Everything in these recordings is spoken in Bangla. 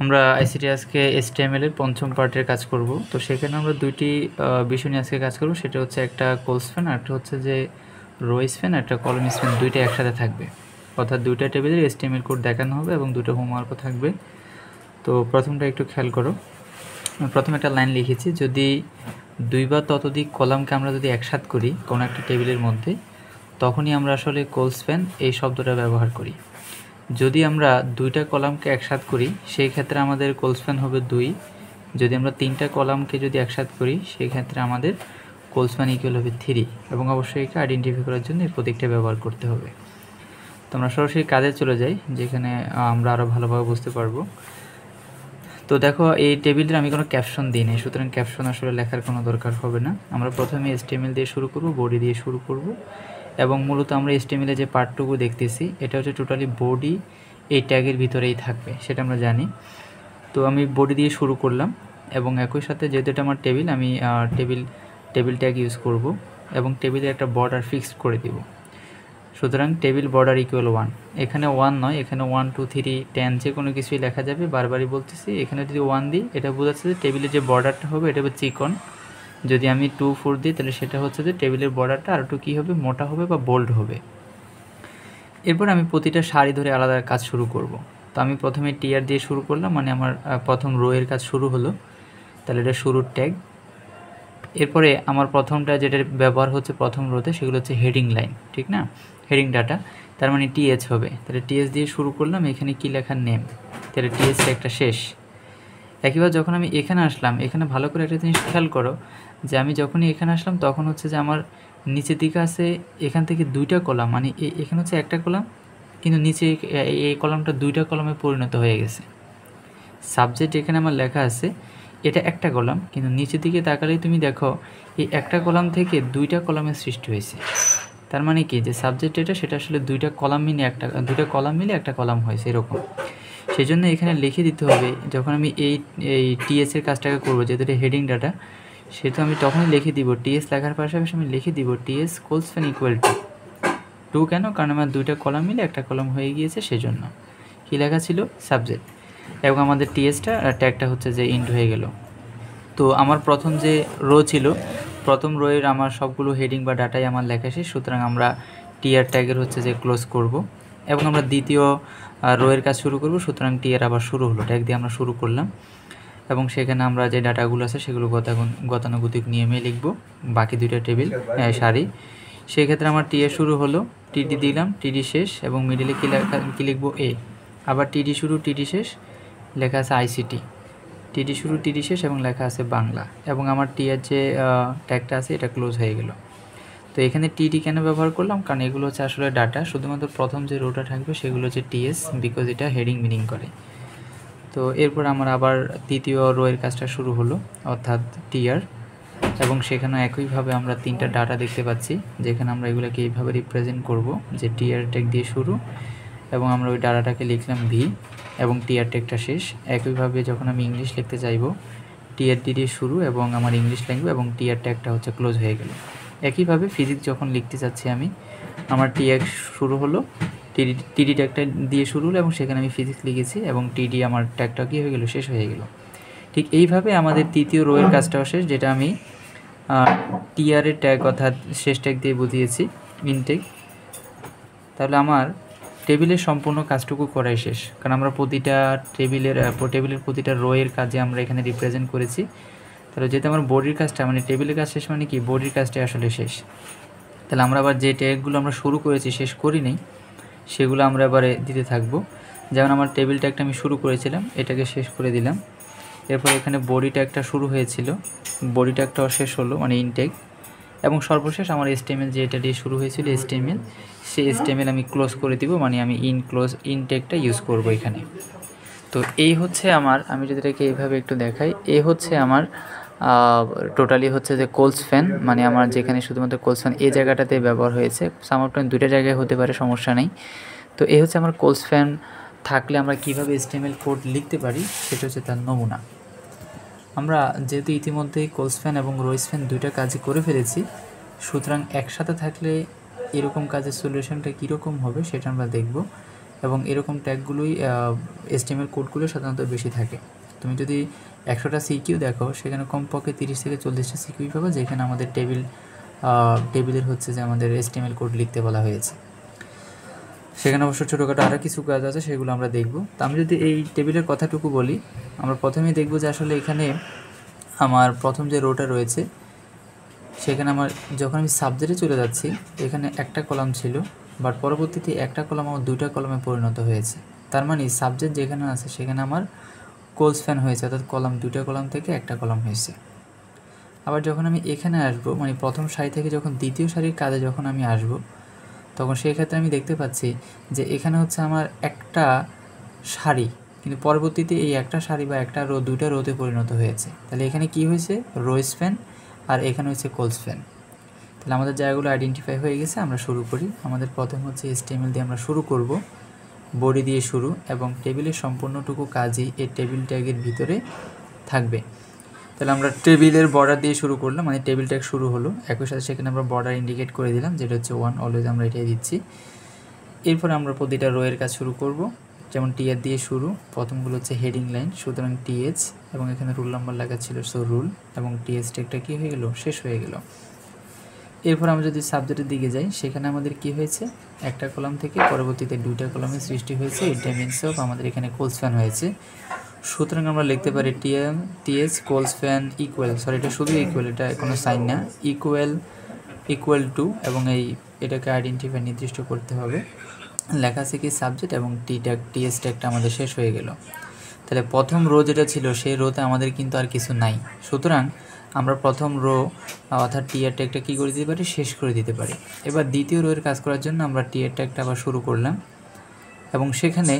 আমরা আইসিটি আজকে HTML এর পঞ্চম পার্টের কাজ করব। তো সেখানে আমরা দুইটি বিষয় নিয়ে আজকে কাজ করব। সেটা হচ্ছে একটা কোল স্প্যান আর একটা হচ্ছে যে রো স্প্যান, একটা কলাম স্প্যান, দুইটা একসাথে থাকবে। অর্থাৎ দুইটা টেবিলের HTML কোড দেখানো হবে এবং দুটো হোমওয়ার্কও থাকবে। তো প্রথমটা একটু খেয়াল করো। প্রথমে একটা লাইন লিখেছি, যদি দুই বা ততোধিক কলামকে আমরা যদি একসাথ করি কোনো একটা টেবিলের মধ্যে, তখনই আমরা আসলে কোল স্প্যান এই শব্দটা ব্যবহার করি। যদি আমরা দুইটা কলামকে একসাথ করি সেই ক্ষেত্রে আমাদের কোল স্প্যান হবে 2। যদি আমরা তিনটা কলামকে যদি একসাথ করি সেই ক্ষেত্রে আমাদের কোল স্প্যান ইকুয়াল হবে 3। এবং অবশ্যই একে আইডেন্টিফাই করার জন্য এই প্রতীকটা ব্যবহার করতে হবে। তো আমরা সরাসরি কাজে চলে যাই, যেখানে আমরা আরও ভালোভাবে বুঝতে পারবো। তো দেখো, এই টেবিলের আমি কোনো ক্যাপশন দিই নি, সুতরাং ক্যাপশন আসলে লেখার কোনো দরকার হবে না। আমরা প্রথমে HTML দিয়ে শুরু করব, বডি দিয়ে শুরু করব। এবং মূলত আমরা HTML যে পার্টটুকু দেখতেছি এটা হচ্ছে টোটালি বডি এই ট্যাগের ভিতরেই থাকবে, সেটা আমরা জানি। তো আমি বডি দিয়ে শুরু করলাম এবং একই সাথে যেহেতু এটা আমার টেবিল, আমি টেবিল ট্যাগ ইউজ করব এবং টেবিলে একটা বর্ডার ফিক্সড করে দিব। সুতরাং টেবিল বর্ডার ইকুয়াল 1। এখানে 1 নয়, এখানে 1 2 3 10 যে কোনো কিছুই লেখা যাবে। বারবারই বলতেছি, এখানে যদি 1 দিই এটা বোঝাচ্ছে যে টেবিলের যে বর্ডারটা হবে এটা হবে চিকন। যদি আমি 2 4 দিই তাহলে সেটা হচ্ছে যে টেবিলের বর্ডারটা আর একটু কী হবে, মোটা হবে বা বোল্ড হবে। এরপর আমি প্রতিটা সারি ধরে আলাদা কাজ শুরু করব। তো আমি প্রথমে টিআর দিয়ে শুরু করলাম, মানে আমার প্রথম রো এর কাজ শুরু হলো, তাহলে এটা শুরুর ট্যাগ। এরপরে আমার প্রথমটা যেটা ব্যবহার হচ্ছে প্রথম রোতে সেগুলো হচ্ছে হেডিং লাইন, ঠিক না, হেডিং ডাটা, তার মানে টিএচ হবে। তাহলে টিএচ দিয়ে শুরু করলাম, এখানে কী লেখার নেম, তাহলে টিএচটা একটা শেষ। একইভাবে যখন আমি এখানে আসলাম, এখানে ভালো করে একটা জিনিস খেয়াল করো যে আমি যখনই এখানে আসলাম তখন হচ্ছে যে আমার নিচের দিকে আছে এখান থেকে দুইটা কলাম, মানে এখানে হচ্ছে একটা কলাম, কিন্তু নিচে এই কলামটা দুইটা কলামে পরিণত হয়ে গেছে। সাবজেক্ট এখানে আমার লেখা আছে, এটা একটা কলাম, কিন্তু নিচের দিকে তাকালেই তুমি দেখো এই একটা কলাম থেকে দুইটা কলামের সৃষ্টি হয়েছে। তার মানে কি, যে সাবজেক্ট এটা সেটা আসলে দুইটা কলাম মিলে একটা কলাম হয়েছে এরকম। সেই জন্য এখানে লিখে দিতে হবে, যখন আমি এই টিএস এর কাজটাকে করবো, যেহেতু এটা হেডিং ডাটা, সেহেতু আমি তখনই লিখে দিব টিএস লেখার পাশাপাশি আমি লিখে দিব TS colspan equal to. কেন? কারণ আমার দুইটা কলাম মিলে একটা কলাম হয়ে গিয়েছে, সেজন্য। কী লেখা ছিল? সাবজেক্ট। এবং আমাদের টিএসটা ট্যাগটা হচ্ছে যে ইন্ড হয়ে গেল। তো আমার প্রথম যে রো ছিল, প্রথম রোয়ের আমার সবগুলো হেডিং বা ডাটাই আমার লেখা শেষ। সুতরাং আমরা টিআর ট্যাগের হচ্ছে যে ক্লোজ করব এবং আমরা দ্বিতীয় রোয়ের কাজ শুরু করব। সুতরাং টিআর আবার শুরু হলো, ট্যাগ দিয়ে আমরা শুরু করলাম এবং সেখানে আমরা যে ডাটাগুলো আছে সেগুলো গতানুগতিক নিয়মে লিখব, বাকি দুইটা টেবিল সারি। সেক্ষেত্রে আমার টিএ শুরু হলো, টিডি দিলাম, টিডি শেষ এবং মিডিলে কী লিখব, এ। আবার টিডি শুরু, টিডি শেষ, লেখা আছে আইসিটি। টিডি শুরু, টিডি শেষ এবং লেখা আছে বাংলা। এবং আমার টিআর যে ট্যাগটা আছে এটা ক্লোজ হয়ে গেল। তো এখানে টিডি কেন ব্যবহার করলাম? কারণ এগুলো হচ্ছে আসলে ডাটা, শুধুমাত্র প্রথম যে রোটা থাকবে সেগুলো হচ্ছে টিএস, বিকজ এটা হেডিং মিনিং করে। তো এরপর আমার আবার তৃতীয় রোয়ের কাজটা শুরু হলো, অর্থাৎ টিআর, এবং সেখানে একইভাবে আমরা তিনটা ডাটা দেখতে পাচ্ছি, যেখানে আমরা এগুলোকে এইভাবে রিপ্রেজেন্ট করব যে টিআর ট্যাগ দিয়ে শুরু এবং আমরা ওই ডাটাটাকে লিখলাম ভি এবং টিআর ট্যাগটা শেষ। একইভাবে যখন আমি ইংলিশ লিখতে চাইব, টিআর দিয়ে শুরু এবং আমার ইংলিশ লিখব এবং টিআর ট্যাগটা হচ্ছে ক্লোজ হয়ে গেল। একইভাবে ফিজিক্স যখন লিখতে চাচ্ছি আমি, আমার টিআর শুরু হলো, টিডি ট্যাগটা দিয়ে শুরু হলো এবং সেখানে আমি ফিজিক্স লিখেছি এবং টিডি আমার ট্যাগটা কী হয়ে গেল, শেষ হয়ে গেল। ঠিক এইভাবে আমাদের তৃতীয় রোয়ের কাজটাও শেষ, যেটা আমি টিআরের ট্যাগ অর্থাৎ শেষ ট্যাগ দিয়ে বুঝিয়েছি, ইনটেক। তাহলে আমার টেবিলের সম্পূর্ণ কাজটুকু করাই শেষ, কারণ আমরা প্রতিটা টেবিলের প্রতিটা রোয়ের কাজে আমরা এখানে রিপ্রেজেন্ট করেছি। তাহলে যেহেতু আমার বডির কাজটা, মানে টেবিলের কাজ শেষ, মানে কি বডির কাজটাই আসলে শেষ। তাহলে আমরা আবার যে ট্যাগগুলো আমরা শুরু করেছি শেষ করি নেই সেগুলো আমরা এবারে দিতে থাকবো। যেমন আমার টেবিল ট্যাগটা আমি শুরু করেছিলাম, এটাকে শেষ করে দিলাম। এরপর এখানে বডি ট্যাগটা শুরু হয়েছিল, বডি ট্যাগটাও শেষ হলো, মানে ইনটেক। এবং সর্বশেষ আমার HTML যে এটা দিয়ে শুরু হয়েছিল HTML, সেই HTML আমি ক্লোজ করে দিব, মানে আমি ইনটেকটা ইউজ করব এখানে। তো এই হচ্ছে আমার, আমি যদি এটাকে এইভাবে একটু দেখাই, এই হচ্ছে আমার টোটালি হচ্ছে যে কোল স্প্যান, মানে আমার যেখানে শুধুমাত্র কোল স্প্যান এই জায়গাটাতে ব্যবহার হয়েছে। সামহাউ দুইটা জায়গায় হতে পারে, সমস্যা নেই। তো এই হচ্ছে আমার কোল স্প্যান থাকলে আমরা কীভাবে HTML কোড লিখতে পারি সেটা হচ্ছে তার নমুনা। আমরা যেহেতু ইতিমধ্যেই কোল স্প্যান এবং রো স্প্যান দুইটা কাজই করে ফেলেছি, সুতরাং একসাথে থাকলে এরকম কাজের সলিউশনটা কীরকম হবে সেটা আমরা দেখব। এবং এরকম ট্যাগগুলোই HTML কোডগুলো সাধারণত বেশি থাকে। তুমি যদি 100টা সিকিউ দেখো সেখানে কমপক্ষে 30 থেকে 40টা সিকিউ পাবে যেখানে আমাদের টেবিলের হচ্ছে যে আমাদের HTML কোড লিখতে বলা হয়েছে। সেখানে অবশ্য ছোটোখাটো আরও কিছু কাজ আছে, সেগুলো আমরা দেখব। তো আমি যদি এই টেবিলের কথাটুকু বলি, আমরা প্রথমেই দেখব যে আসলে এখানে আমার প্রথম যে রোটা রয়েছে সেখানে আমার যখন আমি সাবজেক্টে চলে যাচ্ছি এখানে একটা কলাম ছিল, বাট পরবর্তীতে একটা কলাম আমার দুইটা কলামে পরিণত হয়েছে। তার মানে সাবজেক্ট যেখানে আছে সেখানে আমার কোলস্প্যান হয়েছে, অর্থাৎ কলাম দুইটা কলাম থেকে একটা কলাম হয়েছে। আবার যখন আমি এখানে আসব, মানে প্রথম সারি থেকে যখন দ্বিতীয় সারির কাজে যখন আমি আসব, তখন সেই ক্ষেত্রে আমি দেখতে পাচ্ছি যে এখানে হচ্ছে আমার একটা সারি, কিন্তু পরবর্তীতে এই একটা সারি বা একটা রো দুইটা রোতে পরিণত হয়েছে। তাহলে এখানে কি হয়েছে? রো স্প্যান, আর এখানে হচ্ছে কোলস্প্যান। তাহলে আমাদের জায়গাগুলো আইডেন্টিফাই হয়ে গেছে। আমরা শুরু করি। আমাদের প্রথম হচ্ছে HTML দিয়ে আমরা শুরু করব, বডি দিয়ে শুরু, এবং টেবিলের সম্পূর্ণটুকু কাজই এই টেবিল ট্যাগের ভিতরে থাকবে। তাহলে আমরা টেবিলের বর্ডার দিয়ে শুরু করলাম, মানে টেবিল ট্যাগ শুরু হলো। একই সাথে সেখানে আমরা বর্ডার ইন্ডিকেট করে দিলাম, যেটা হচ্ছে 1, অলওয়েজ আমরা এটাই দিচ্ছি। এরপর আমরা প্রতিটা রোয়ের কাজ শুরু করব। যেমন টিআর দিয়ে শুরু, প্রথমগুলো হচ্ছে হেডিং লাইন, সুতরাং TH, এবং এখানে রুল নাম্বার লেখা ছিল, সো রুল, এবং TH ট্যাগটা কী হয়ে গেল? শেষ হয়ে গেল। এরপর আমরা যদি সাবজেক্টের দিকে যাই, সেখানে আমাদের কি হয়েছে? একটা কলাম থেকে পরবর্তীতে দুইটা কলামের সৃষ্টি হয়েছে। এটা মিনস অফ আমাদের এখানে কোলস্প্যান হয়েছে। সুতরাং আমরা লিখতে পারি TH কোলস্প্যান ইকুয়াল, সরি এটা শুধু ইকুয়াল, এটা কোনো সাইন না, ইকুয়াল টু, এবং এটাকে আইডেন্টিফাই নির্দিষ্ট করতে হবে। লেখা আছে কি সাবজেক্ট, এবং TH ট্যাগটা আমাদের শেষ হয়ে গেল। তাহলে প্রথম রো যেটা ছিল সেই রোতে আমাদের কিন্তু আর কিছু নাই। সুতরাং আমরা প্রথম রো অর্থাৎ টিআর ট্যাগটা কী করে দিতে পারি? শেষ করে দিতে পারি। এবার দ্বিতীয় রোয়ের কাজ করার জন্য আমরা টিআর ট্যাগটা আবার শুরু করলাম, এবং সেখানে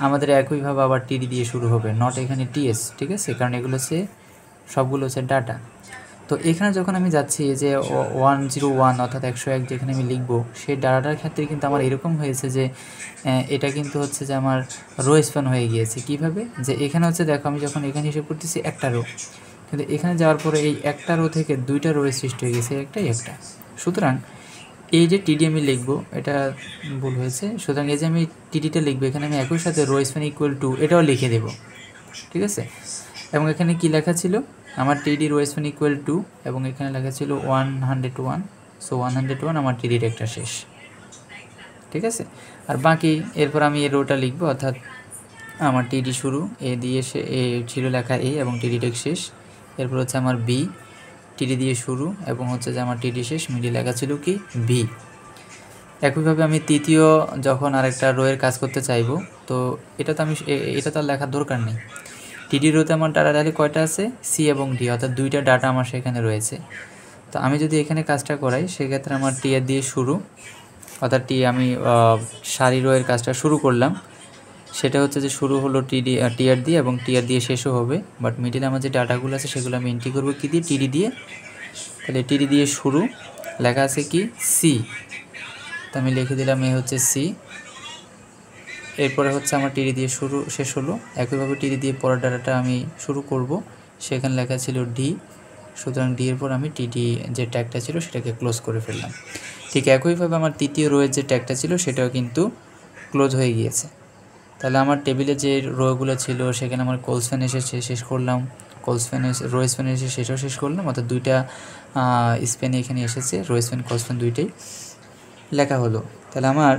আমাদের একইভাবে আবার টিডি দিয়ে শুরু হবে, নট এখানে TS, ঠিক আছে? কারণ এগুলো হচ্ছে সবগুলো হচ্ছে ডাটা। তো এখানে যখন আমি যাচ্ছি যে 101 অর্থাৎ 101 যেখানে আমি লিখব, সেই ডাটাটার ক্ষেত্রে কিন্তু আমার এরকম হয়েছে যে এটা কিন্তু হচ্ছে যে আমার রো স্প্যান হয়ে গিয়েছে। কিভাবে? যে এখানে হচ্ছে দেখো, আমি যখন এখানে হিসেব করতেছি একটা রো, কিন্তু এখানে যাওয়ার পরে এই একটা রো থেকে দুইটা রোয়ের সৃষ্টি হয়ে গেছে, একটা। সুতরাং এই যে টিডি আমি লিখবো, এটা ভুল হয়েছে। সুতরাং এই যে আমি টিডিটা লিখবো, এখানে আমি একই সাথে রো স্প্যান ইকুয়াল টু এটাও লিখে দেব, ঠিক আছে? এবং এখানে কি লেখা ছিল? আমার টিডি রো স্প্যান ইকুয়াল টু, এবং এখানে লেখা ছিল 101, সো 101 আমার টিডির একটা শেষ, ঠিক আছে? আর বাকি এরপর আমি এই রোটা লিখবো, অর্থাৎ আমার টিডি শুরু, এ দিয়ে এ ছিল লেখা এ, এবং টিডি ট্যাগ শেষ। এরপর হচ্ছে আমার বি, টিডি দিয়ে শুরু, এবং হচ্ছে যে আমার টিডি শেষ, মিডি লেখা ছিল কি বি। একইভাবে আমি তৃতীয় যখন আরেকটা রোয়ের কাজ করতে চাইবো, তো এটা তো আর লেখার দরকার নেই। টিডি রোতে আমার ডাটা তাহলে কয়টা আছে? সি এবং ডি, অর্থাৎ দুইটা ডাটা আমার সেখানে রয়েছে। তো আমি যদি এখানে কাজটা করাই, সেক্ষেত্রে আমার টিআর দিয়ে শুরু, অর্থাৎ আমি সারি রোয়ের কাজটা শুরু করলাম, সেটা হচ্ছে যে শুরু হলো টিআর দিয়ে, এবং টিআর দিয়ে শেষও হবে। বাট মিডিলে আমার যে ডাটাগুলো আছে সেগুলো আমি এন্ট্রি করবো কী দিয়ে? টিডি দিয়ে। তাহলে টিডি দিয়ে শুরু, লেখা আছে কি সি, তো আমি লিখে দিলাম এ হচ্ছে সি। এরপরে হচ্ছে আমার টিডি দিয়ে শুরু শেষ হলো। একইভাবে টিডি দিয়ে পরের ডাটাটা আমি শুরু করব, সেখানে লেখা ছিল ডি, সুতরাং ডি এর পর আমি টিডি যে ট্যাগটা ছিল সেটাকে ক্লোজ করে ফেললাম। ঠিক একইভাবে আমার তৃতীয় রোয়ের যে ট্যাগটা ছিল সেটাও কিন্তু ক্লোজ হয়ে গিয়েছে। তাহলে আমার টেবিলে যে রোগুলো ছিল সেখানে আমার কোলস্প্যান এসেছে, শেষ করলাম। কোলস্প্যান রো স্প্যান এসে সেটাও শেষ করলাম, অর্থাৎ দুইটা স্প্যান এখানে এসেছে, রো স্প্যান কোলস্প্যান দুইটাই লেখা হলো। তাহলে আমার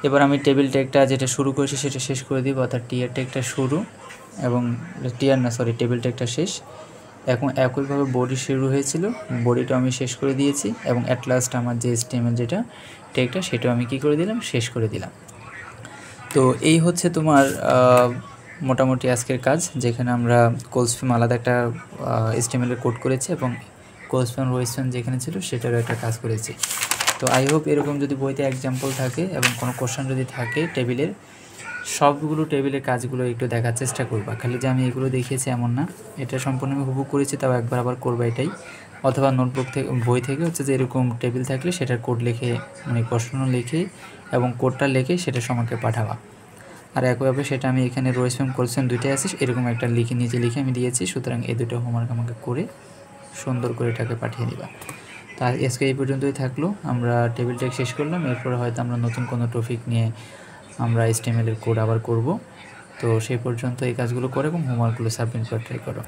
এবার আমি টেবিল ট্যাগটা যেটা শুরু করেছি সেটা শেষ করে দিব, অর্থাৎ টিআর ট্যাগটা শুরু, এবং টেবিল ট্যাগটা শেষ। এখন একইভাবে বডি শুরু হয়েছিল, বডিটা আমি শেষ করে দিয়েছি, এবং অ্যাট লাস্ট আমার যে HTML যেটা ট্যাগটা সেটাও আমি কী করে দিলাম? শেষ করে দিলাম। তো এই হচ্ছে তোমার মোটামুটি আজকের কাজ, যেখানে আমরা কোলস্প্যান আলাদা একটা HTML এর কোড করেছি, এবং কোলস্প্যান রো স্প্যান যেখানে ছিল সেটারও একটা কাজ করেছি। তো আই হোপ এরকম যদি বইতে এক্সাম্পল থাকে এবং কোনো কোশ্চেন যদি থাকে টেবিলের, সবগুলো টেবিলের কাজগুলো একটু দেখার চেষ্টা করবা। খালি যে আমি এগুলো দেখিয়েছি এমন না, এটা সম্পূর্ণ আমি হুবহু করেছি, তাও একবার আবার করবা এটাই। অথবা নোটবুক থেকে বই থেকে হচ্ছে যে এরকম টেবিল থাকলে সেটার কোড লিখে, মানে প্রশ্ন লিখে এবং কোডটা লিখে সেটা আমাকে পাঠাবা। আর একইভাবে সেটা আমি এখানে রো স্প্যান কোলস্প্যান দুইটাই আছে, এরকম একটা নিজে লিখে আমি দিয়েছি। সুতরাং এই দুটো হোমওয়ার্ক আমাকে করে সুন্দর করে এটাকে পাঠিয়ে দিবা। তো আজকে এই পর্যন্তই থাকলো। আমরা টেবিল ট্যাগ শেষ করলাম, এরপরে হয়তো আমরা নতুন কোনো টপিক নিয়ে আমরা HTML এর কোড আবার করব। তো সেই পর্যন্ত এই কাজগুলো করে এবং হোমওয়ার্কগুলো সাবমিট করে ট্রাই করো।